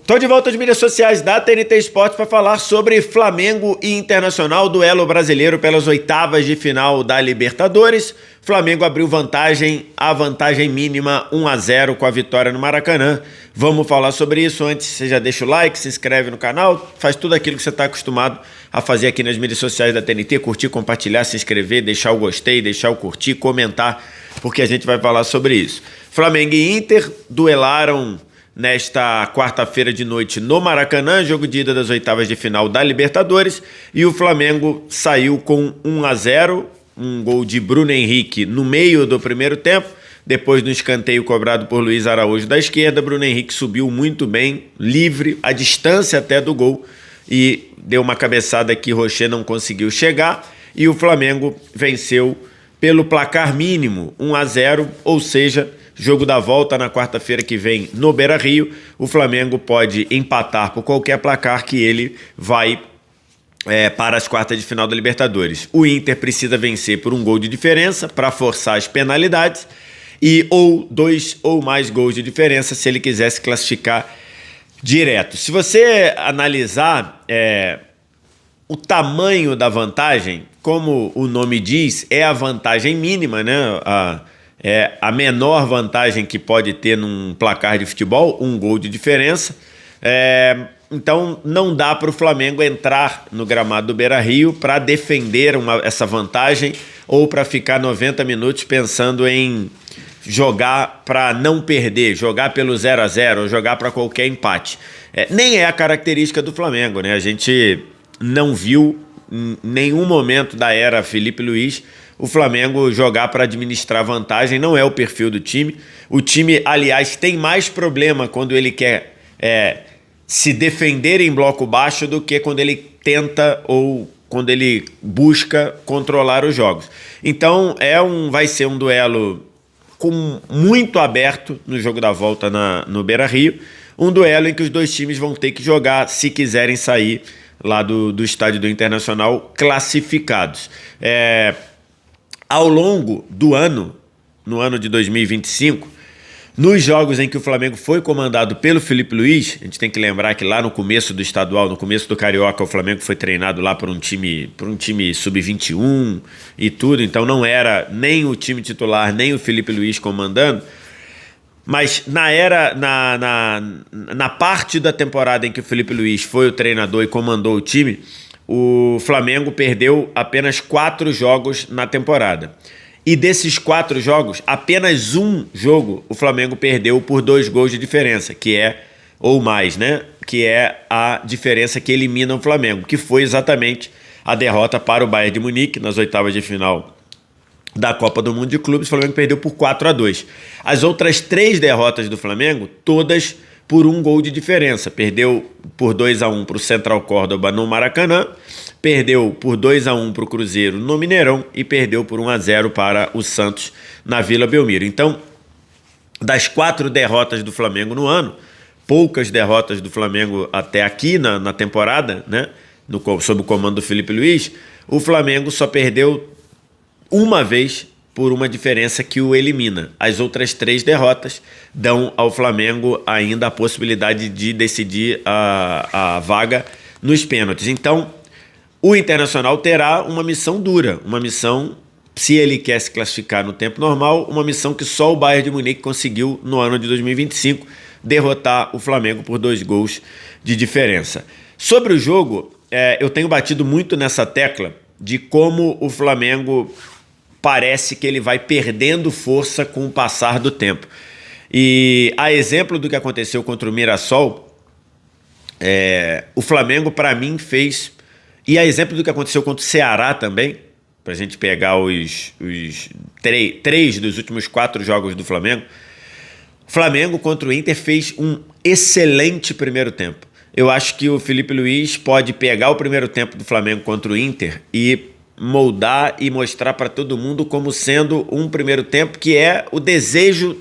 Tô de volta às mídias sociais da TNT Esportes para falar sobre Flamengo e Internacional, duelo brasileiro pelas oitavas de final da Libertadores. Flamengo abriu vantagem, a vantagem mínima 1-0 com a vitória no Maracanã. Vamos falar sobre isso. Antes, você já deixa o like, se inscreve no canal, faz tudo aquilo que você está acostumado a fazer aqui nas mídias sociais da TNT, curtir, compartilhar, se inscrever, deixar o gostei, deixar o curtir, comentar, porque a gente vai falar sobre isso. Flamengo e Inter duelaram nesta quarta-feira de noite no Maracanã, jogo de ida das oitavas de final da Libertadores, e o Flamengo saiu com 1-0, um gol de Bruno Henrique no meio do primeiro tempo. Depois do escanteio cobrado por Luiz Araújo da esquerda, Bruno Henrique subiu muito bem, livre, a distância até do gol, e deu uma cabeçada que Rocher não conseguiu chegar, e o Flamengo venceu pelo placar mínimo, 1-0, ou seja, jogo da volta na quarta-feira que vem no Beira-Rio. O Flamengo pode empatar por qualquer placar que ele vai para as quartas de final da Libertadores. O Inter precisa vencer por um gol de diferença para forçar as penalidades e ou 2 ou mais gols de diferença se ele quiser se classificar direto. Se você analisar o tamanho da vantagem, como o nome diz, é a vantagem mínima, né? É a menor vantagem que pode ter num placar de futebol, um gol de diferença. Então não dá para o Flamengo entrar no gramado do Beira-Rio para defender essa vantagem ou para ficar 90 minutos pensando em jogar para não perder, jogar pelo 0-0 ou jogar para qualquer empate. Nem é a característica do Flamengo, né? A gente não viu em nenhum momento da era Felipe Luiz o Flamengo jogar para administrar vantagem. Não é o perfil do time. O time, aliás, tem mais problema quando ele quer se defender em bloco baixo do que quando ele tenta ou quando ele busca controlar os jogos. Então vai ser um duelo muito aberto no jogo da volta no Beira-Rio. Um duelo em que os dois times vão ter que jogar se quiserem sair lá do estádio do Internacional classificados. Ao longo do ano, no ano de 2025, nos jogos em que o Flamengo foi comandado pelo Felipe Luiz, a gente tem que lembrar que lá no começo do estadual, no começo do Carioca, o Flamengo foi treinado lá por um time sub-21 e tudo, então não era nem o time titular, nem o Felipe Luiz comandando. Mas na parte da temporada em que o Felipe Luiz foi o treinador e comandou o time, o Flamengo perdeu apenas 4 jogos na temporada. E desses 4 jogos, apenas um jogo o Flamengo perdeu por 2 gols de diferença, ou mais, né? Que é a diferença que elimina o Flamengo, que foi exatamente a derrota para o Bayern de Munique nas oitavas de final da Copa do Mundo de Clubes. O Flamengo perdeu por 4-2. As outras 3 derrotas do Flamengo, todas por um gol de diferença. Perdeu por 2-1 para o Central Córdoba no Maracanã, perdeu por 2-1 para o Cruzeiro no Mineirão e perdeu por 1-0 para o Santos na Vila Belmiro. Então, das 4 derrotas do Flamengo no ano, poucas derrotas do Flamengo até aqui na temporada, né, sob o comando do Felipe Luiz, o Flamengo só perdeu uma vez por uma diferença que o elimina. As outras 3 derrotas dão ao Flamengo ainda a possibilidade de decidir a vaga nos pênaltis. Então, o Internacional terá uma missão dura, uma missão, se ele quer se classificar no tempo normal, uma missão que só o Bayern de Munique conseguiu no ano de 2025, derrotar o Flamengo por 2 gols de diferença. Sobre o jogo, eu tenho batido muito nessa tecla de como o Flamengo parece que ele vai perdendo força com o passar do tempo. E a exemplo do que aconteceu contra o Mirassol, o Flamengo, para mim, fez... E a exemplo do que aconteceu contra o Ceará também, para a gente pegar os 3 dos últimos 4 jogos do Flamengo, o Flamengo contra o Inter fez um excelente primeiro tempo. Eu acho que o Felipe Luiz pode pegar o primeiro tempo do Flamengo contra o Inter e moldar e mostrar para todo mundo como sendo um primeiro tempo que é o desejo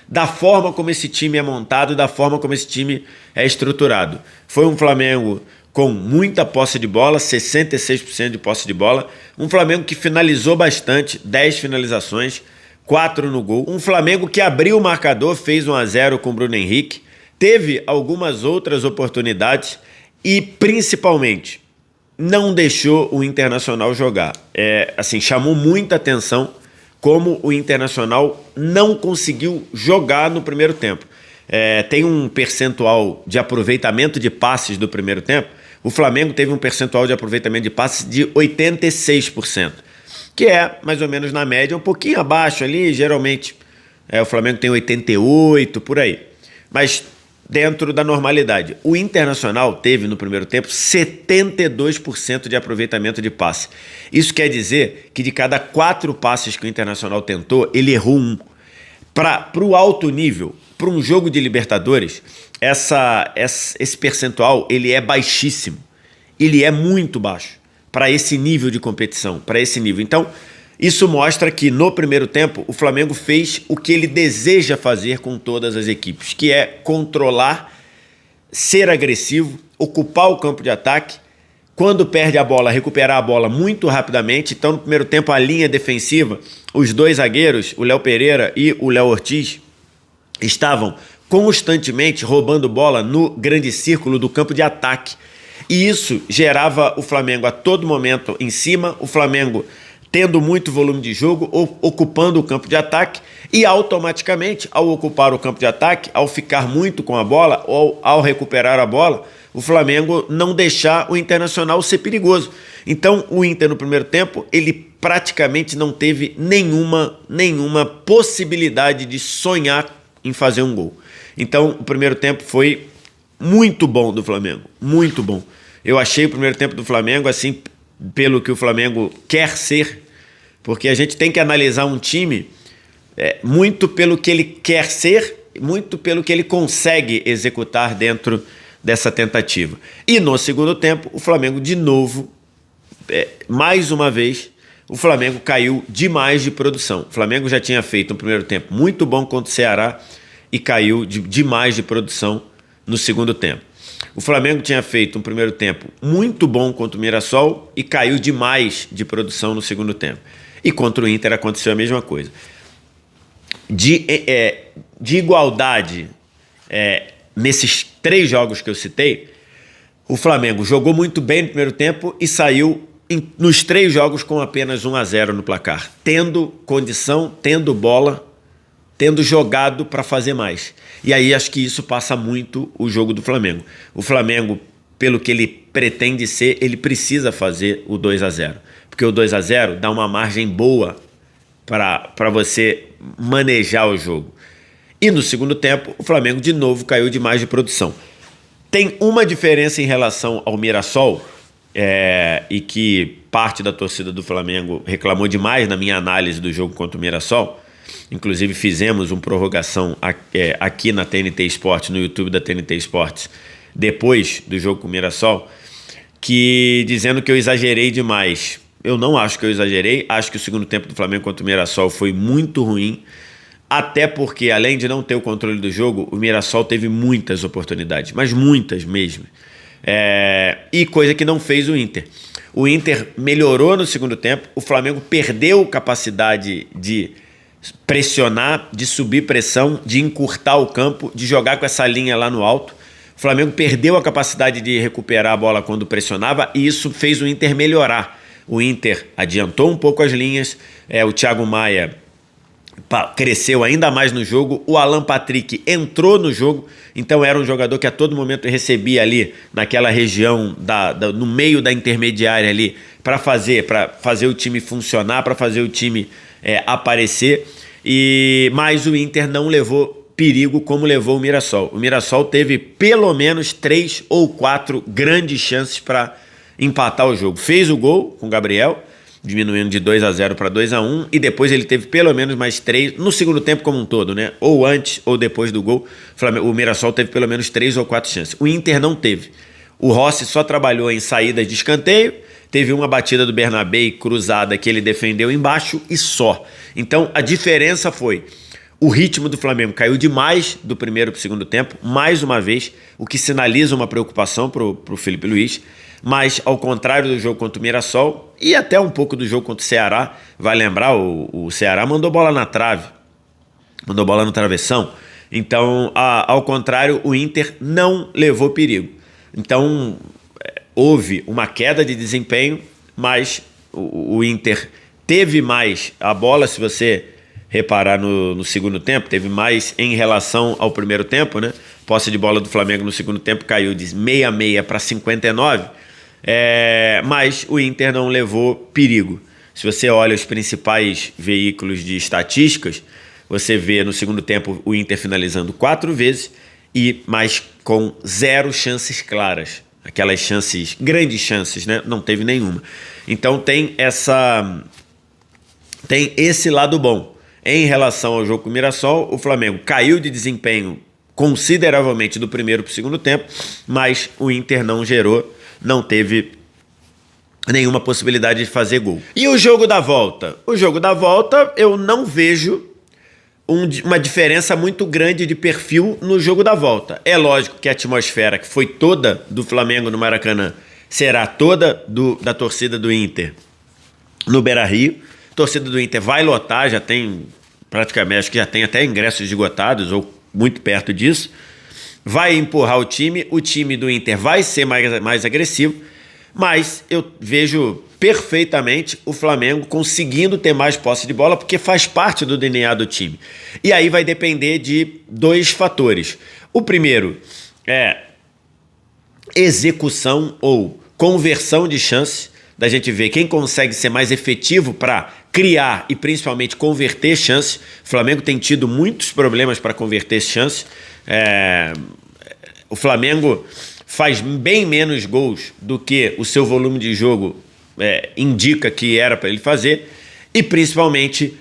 da forma como esse time é montado, da forma como esse time é estruturado. Foi um Flamengo com muita posse de bola, 66% de posse de bola, um Flamengo que finalizou bastante, 10 finalizações, 4 no gol, um Flamengo que abriu o marcador, fez 1-0 com o Bruno Henrique, teve algumas outras oportunidades e, principalmente, não deixou o Internacional jogar. Assim, chamou muita atenção como o Internacional não conseguiu jogar no primeiro tempo. Tem um percentual de aproveitamento de passes do primeiro tempo. O Flamengo teve um percentual de aproveitamento de passes de 86%, que é mais ou menos na média, um pouquinho abaixo ali, geralmente o Flamengo tem 88%, por aí. Mas dentro da normalidade. O Internacional teve no primeiro tempo 72% de aproveitamento de passe. Isso quer dizer que de cada 4 passes que o Internacional tentou, ele errou 1. Para o alto nível, para um jogo de Libertadores, esse percentual ele é baixíssimo. Ele é muito baixo para esse nível de competição, para esse nível. Então, isso mostra que no primeiro tempo o Flamengo fez o que ele deseja fazer com todas as equipes, que é controlar, ser agressivo, ocupar o campo de ataque. Quando perde a bola, recuperar a bola muito rapidamente. Então, no primeiro tempo, a linha defensiva, os 2 zagueiros, o Léo Pereira e o Léo Ortiz, estavam constantemente roubando bola no grande círculo do campo de ataque. E isso gerava o Flamengo a todo momento em cima, o Flamengo tendo muito volume de jogo, ocupando o campo de ataque, e automaticamente, ao ocupar o campo de ataque, ao ficar muito com a bola, ou ao recuperar a bola, o Flamengo não deixar o Internacional ser perigoso. Então, o Inter no primeiro tempo, ele praticamente não teve nenhuma possibilidade de sonhar em fazer um gol. Então, o primeiro tempo foi muito bom do Flamengo, muito bom. Eu achei o primeiro tempo do Flamengo, assim, pelo que o Flamengo quer ser, porque a gente tem que analisar um time muito pelo que ele quer ser, muito pelo que ele consegue executar dentro dessa tentativa. E no segundo tempo, o Flamengo de novo, mais uma vez, o Flamengo caiu demais de produção. O Flamengo já tinha feito um primeiro tempo muito bom contra o Ceará e caiu demais de produção no segundo tempo. O Flamengo tinha feito um primeiro tempo muito bom contra o Mirassol e caiu demais de produção no segundo tempo. E contra o Inter aconteceu a mesma coisa. De igualdade nesses 3 jogos que eu citei, o Flamengo jogou muito bem no primeiro tempo e saiu nos 3 jogos com apenas 1-0 no placar, tendo condição, tendo bola, tendo jogado para fazer mais. E aí acho que isso passa muito o jogo do Flamengo. O Flamengo, pelo que ele pretende ser, ele precisa fazer o 2-0. Porque o 2-0 dá uma margem boa para você manejar o jogo. E no segundo tempo, o Flamengo de novo caiu demais de produção. Tem uma diferença em relação ao Mirassol, e que parte da torcida do Flamengo reclamou demais na minha análise do jogo contra o Mirassol. Inclusive fizemos uma prorrogação aqui na TNT Esportes, no YouTube da TNT Esportes, depois do jogo com o Mirassol, dizendo que eu exagerei demais. Eu não acho que eu exagerei, acho que o segundo tempo do Flamengo contra o Mirassol foi muito ruim, até porque, além de não ter o controle do jogo, o Mirassol teve muitas oportunidades, mas muitas mesmo. E coisa que não fez o Inter. O Inter melhorou no segundo tempo, o Flamengo perdeu capacidade de pressionar, de subir pressão, de encurtar o campo, de jogar com essa linha lá no alto. O Flamengo perdeu a capacidade de recuperar a bola quando pressionava e isso fez o Inter melhorar. O Inter adiantou um pouco as linhas, o Thiago Maia cresceu ainda mais no jogo, o Alan Patrick entrou no jogo, então era um jogador que a todo momento recebia ali naquela região, no meio da intermediária ali, para fazer o time funcionar, para fazer o time aparecer, mas o Inter não levou perigo como levou o Mirassol. O Mirassol teve pelo menos 3 ou 4 grandes chances para empatar o jogo. Fez o gol com o Gabriel, diminuindo de 2-0 para 2-1, e depois ele teve pelo menos mais 3, no segundo tempo como um todo, né? Ou antes ou depois do gol, o Mirassol teve pelo menos 3 ou 4 chances. O Inter não teve. O Rossi só trabalhou em saídas de escanteio, teve uma batida do Bernabé cruzada que ele defendeu embaixo e só. Então a diferença foi: o ritmo do Flamengo caiu demais do primeiro para o segundo tempo, mais uma vez, o que sinaliza uma preocupação para o Felipe Luiz. Mas, ao contrário do jogo contra o Mirassol e até um pouco do jogo contra o Ceará, vai lembrar, o Ceará mandou bola na trave, mandou bola no travessão, Então, ao contrário, o Inter não levou perigo. Então, houve uma queda de desempenho, mas o Inter teve mais a bola, se você reparar no segundo tempo, teve mais em relação ao primeiro tempo, né? Posse de bola do Flamengo no segundo tempo caiu de 66 para 59, mas o Inter não levou perigo. Se você olha os principais veículos de estatísticas, você vê no segundo tempo o Inter finalizando 4 vezes, mas com 0 chances claras. Aquelas chances, grandes chances, né? Não teve nenhuma. Então tem esse lado bom. Em relação ao jogo com o Mirassol, o Flamengo caiu de desempenho consideravelmente do primeiro para o segundo tempo, mas o Inter não gerou, não teve nenhuma possibilidade de fazer gol. E o jogo da volta? O jogo da volta eu não vejo uma diferença muito grande de perfil no jogo da volta. É lógico que a atmosfera que foi toda do Flamengo no Maracanã será toda da torcida do Inter no Beira-Rio. A torcida do Inter vai lotar, já tem praticamente, acho que já tem até ingressos esgotados ou muito perto disso. Vai empurrar o time do Inter vai ser mais agressivo, mas eu vejo perfeitamente o Flamengo conseguindo ter mais posse de bola, porque faz parte do DNA do time. E aí vai depender de 2 fatores. O primeiro é execução ou conversão de chance, da gente ver quem consegue ser mais efetivo para criar e principalmente converter chances. O Flamengo tem tido muitos problemas para converter chances. O Flamengo faz bem menos gols do que o seu volume de jogo indica que era para ele fazer, e principalmente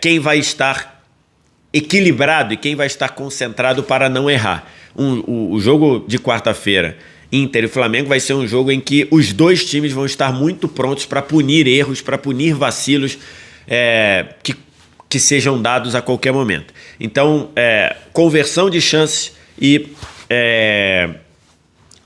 quem vai estar equilibrado e quem vai estar concentrado para não errar. O jogo de quarta-feira, Inter e Flamengo, vai ser um jogo em que os 2 times vão estar muito prontos para punir erros, para punir vacilos que sejam dados a qualquer momento. Então, conversão de chances e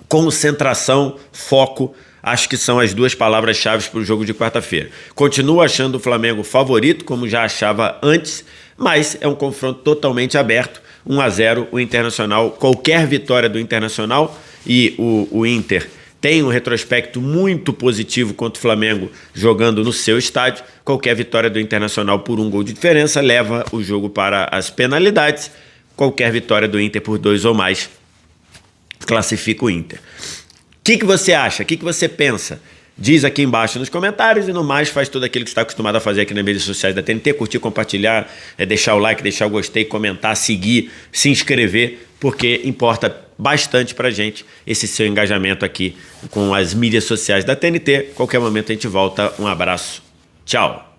concentração, foco, acho que são as 2 palavras-chave para o jogo de quarta-feira. Continuo achando o Flamengo favorito, como já achava antes, mas é um confronto totalmente aberto. 1-0 o Internacional, qualquer vitória do Internacional, e o Inter tem um retrospecto muito positivo contra o Flamengo jogando no seu estádio. Qualquer vitória do Internacional por 1 gol de diferença leva o jogo para as penalidades. Qualquer vitória do Inter por 2 ou mais classifica o Inter. O que você acha? O que você pensa? Diz aqui embaixo nos comentários, e no mais faz tudo aquilo que você está acostumado a fazer aqui nas mídias sociais da TNT, curtir, compartilhar, deixar o like, deixar o gostei, comentar, seguir, se inscrever, porque importa bastante pra gente esse seu engajamento aqui com as mídias sociais da TNT. Qualquer momento a gente volta. Um abraço. Tchau.